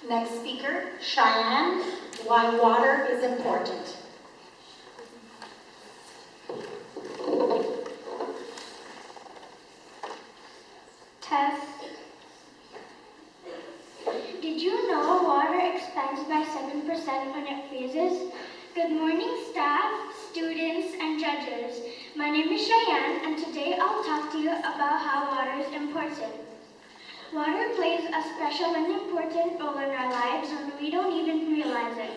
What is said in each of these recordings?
Next speaker, Cheyenne, why water is important. Test. Did you know water expands by 7% when it freezes? Good morning, staff, students, and judges. My name is Cheyenne, and today I'll talk to you about how water is important. Water plays a special and important role in our lives when we don't even realize it.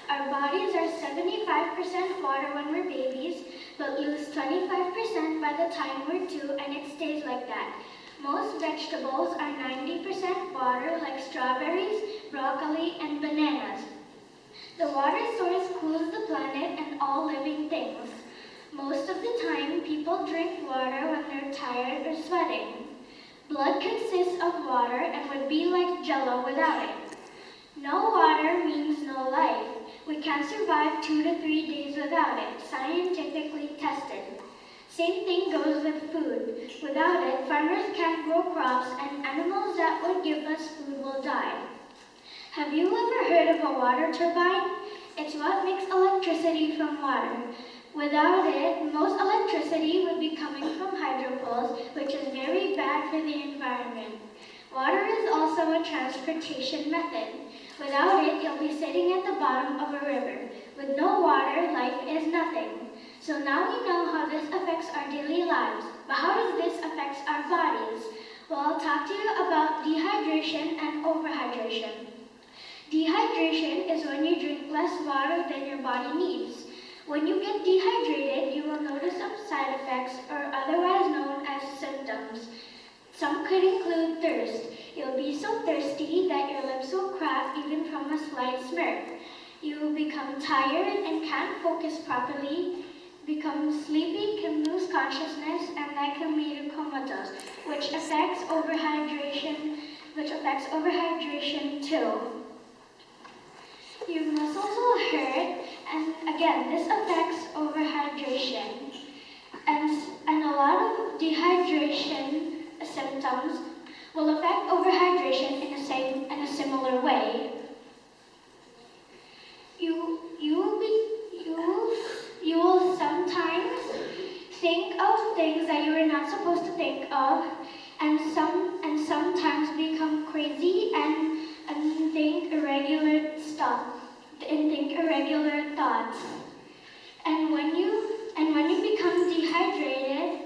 Our bodies are 75% water when we're babies, but lose 25% by the time we're 2, and it stays like that. Most vegetables are 90% water, like strawberries, broccoli, and bananas. The water source cools the planet and all living things. Most of the time, people drink water when they're tired or sweating. Blood consists of water and would be like Jell-O without it. No water means no life. We can't survive 2 to 3 days without it, scientifically tested. Same thing goes with food. Without it, farmers can't grow crops and animals that would give us food will die. Have you ever heard of a water turbine? It's what makes electricity from water. Without it, most electricity would be coming from hydropoles, which is very bad for the environment. Water is also a transportation method. Without it, you'll be sitting at the bottom of a river. With no water, life is nothing. So now we know how this affects our daily lives, but how does this affect our bodies? Well, I'll talk to you about dehydration and overhydration. Dehydration is when you drink less water than your body needs. When you get dehydrated, you will notice some side effects, or otherwise known as symptoms. Some could include thirst. You'll be so thirsty that your lips will crack even from a slight smirk. You will become tired and can't focus properly, become sleepy, can lose consciousness, and that can lead to comatose, which affects overhydration too. Your muscles will hurt, and again, this affects overhydration. And a lot of dehydration symptoms will affect overhydration in a similar way. You will sometimes think of things that you were not supposed to think of, and sometimes become crazy and think irregular thoughts. And when you become dehydrated,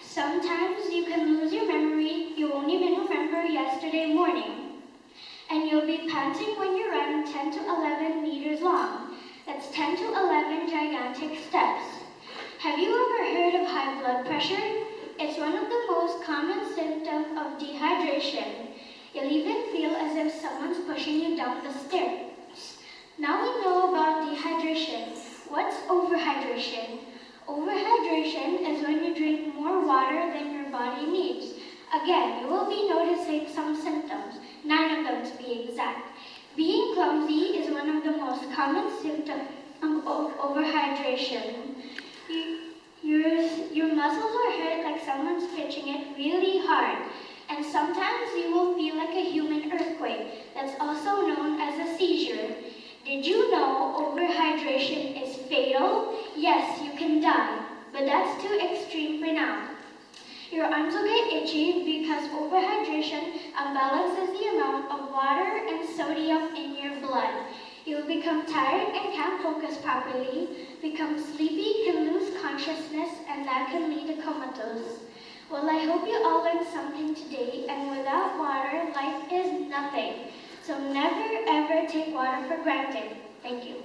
sometimes you can lose your memory. You won't even remember yesterday morning. And you'll be panting when you run 10 to 11 meters long. That's 10 to 11 gigantic steps. Have you ever heard of high blood pressure? It's one of the most common symptoms of dehydration. You'll even feel as if someone's pushing you down the stairs. Now we know about dehydration. What's overhydration? Overhydration is when you drink more water than your body needs. Again, you will be noticing some symptoms, 9 of them to be exact. Being clumsy is one of the most common symptoms of overhydration. Your muscles will hurt like someone's pitching it really hard. And sometimes you will feel like a human earthquake. That's also known as a seizure. Did you know overhydration is fatal? Yes, you can die, but that's too extreme for now. Your arms will get itchy because overhydration imbalances the amount of water and sodium in your blood. You'll become tired and can't focus properly, become sleepy, can lose consciousness, and that can lead to comatose. Well, I hope you all learned something today, and without water, life is nothing. So never ever take water for granted. Thank you.